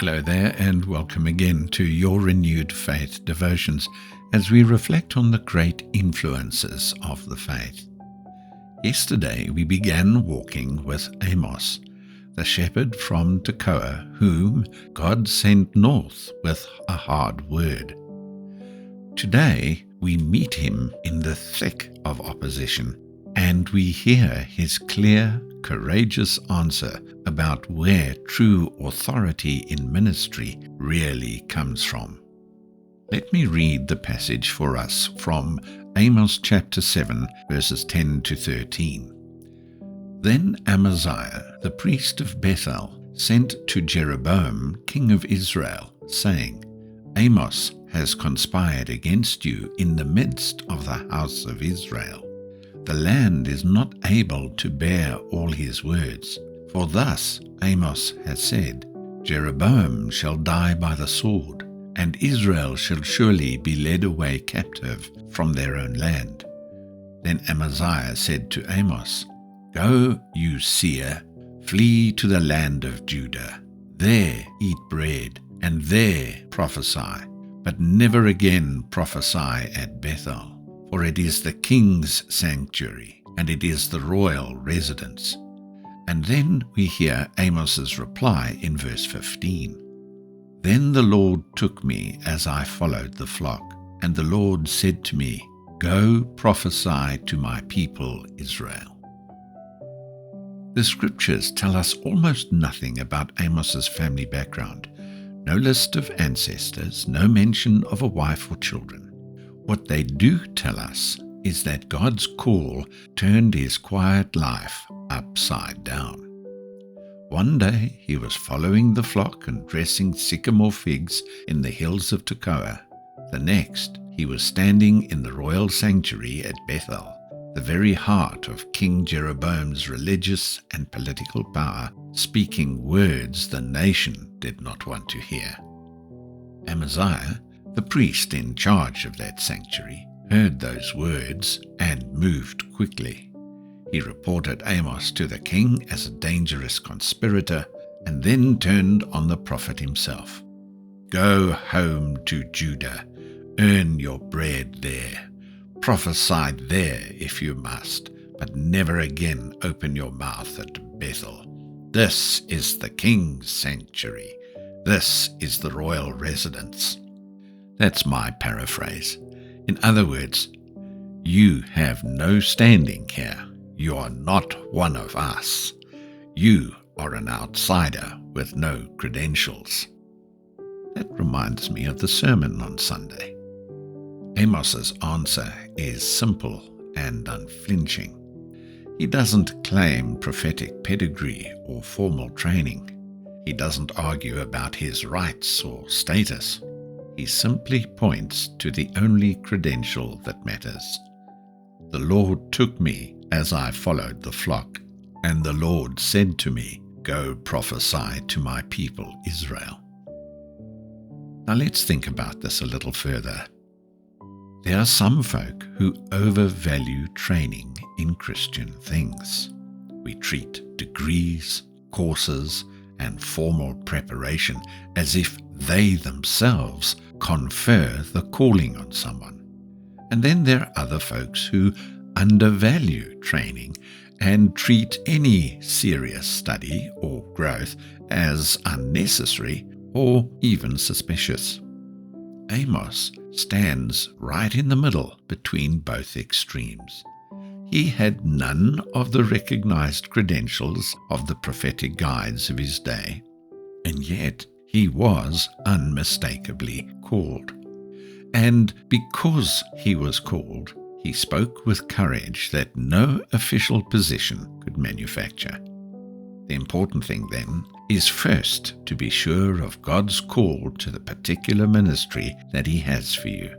Hello there, and welcome again to your Renewed Faith Devotions as we reflect on the great influences of the faith. Yesterday we began walking with Amos, the shepherd from Tekoa, whom God sent north with a hard word. Today we meet him in the thick of opposition, and we hear his clear, courageous answer about where true authority in ministry really comes from. Let me read the passage for us from Amos chapter 7, verses 10 to 13. Then Amaziah, the priest of Bethel, sent to Jeroboam, king of Israel, saying, Amos has conspired against you in the midst of the house of Israel. The land is not able to bear all his words. For thus Amos has said, Jeroboam shall die by the sword, and Israel shall surely be led away captive from their own land. Then Amaziah said to Amos, Go, you seer, flee to the land of Judah. There eat bread, and there prophesy, but never again prophesy at Bethel. For it is the king's sanctuary, and it is the royal residence. And then we hear Amos's reply in verse 15. Then the Lord took me as I followed the flock, and the Lord said to me, Go prophesy to my people Israel. The scriptures tell us almost nothing about Amos's family background. No list of ancestors, no mention of a wife or children. What they do tell us is that God's call turned his quiet life upside down. One day he was following the flock and dressing sycamore figs in the hills of Tekoa. The next, he was standing in the royal sanctuary at Bethel, the very heart of King Jeroboam's religious and political power, speaking words the nation did not want to hear. Amaziah, the priest in charge of that sanctuary, heard those words and moved quickly. He reported Amos to the king as a dangerous conspirator and then turned on the prophet himself. Go home to Judah, earn your bread there, prophesy there if you must, but never again open your mouth at Bethel. This is the king's sanctuary. This is the royal residence. That's my paraphrase. In other words, you have no standing here. You are not one of us. You are an outsider with no credentials. That reminds me of the sermon on Sunday. Amos's answer is simple and unflinching. He doesn't claim prophetic pedigree or formal training. He doesn't argue about his rights or status. He simply points to the only credential that matters. The Lord took me as I followed the flock, and the Lord said to me, Go prophesy to my people Israel. Now let's think about this a little further. There are some folk who overvalue training in Christian things. We treat degrees, courses, and formal preparation as if they themselves confer the calling on someone. And then there are other folks who undervalue training and treat any serious study or growth as unnecessary or even suspicious. Amos stands right in the middle between both extremes. He had none of the recognized credentials of the prophetic guides of his day, and yet he was unmistakably called. And because he was called, he spoke with courage that no official position could manufacture. The important thing, then, is first to be sure of God's call to the particular ministry that he has for you.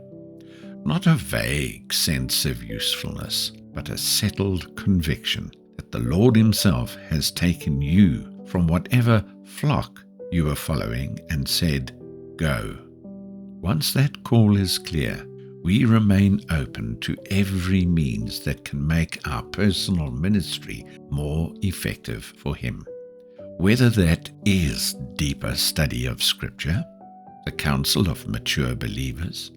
Not a vague sense of usefulness, but a settled conviction that the Lord himself has taken you from whatever flock you are following and said, Go. Once that call is clear, we remain open to every means that can make our personal ministry more effective for him. Whether that is deeper study of Scripture, the counsel of mature believers,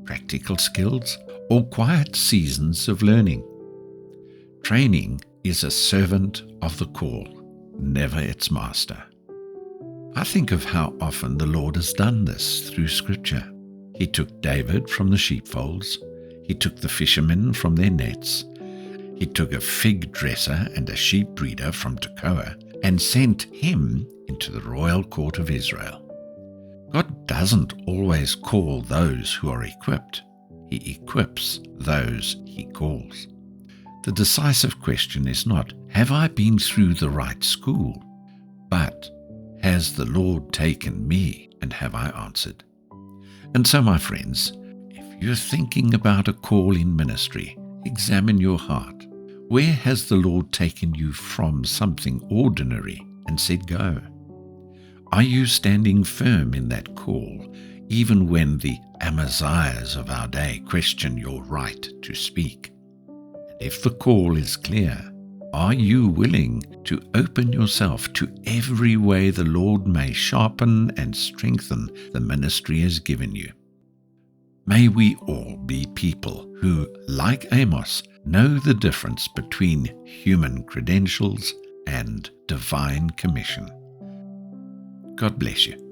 practical skills, or quiet seasons of learning. Training is a servant of the call, never its master. I think of how often the Lord has done this through Scripture. He took David from the sheepfolds. He took the fishermen from their nets. He took a fig dresser and a sheep breeder from Tekoa and sent him into the royal court of Israel. God doesn't always call those who are equipped. He equips those He calls. The decisive question is not, have I been through the right school? But, has the Lord taken me, and have I answered? And so, my friends, if you're thinking about a call in ministry, examine your heart. Where has the Lord taken you from something ordinary and said go? Are you standing firm in that call, even when the Amaziahs of our day question your right to speak? And if the call is clear, are you willing to open yourself to every way the Lord may sharpen and strengthen the ministry He has given you? May we all be people who, like Amos, know the difference between human credentials and divine commission. God bless you.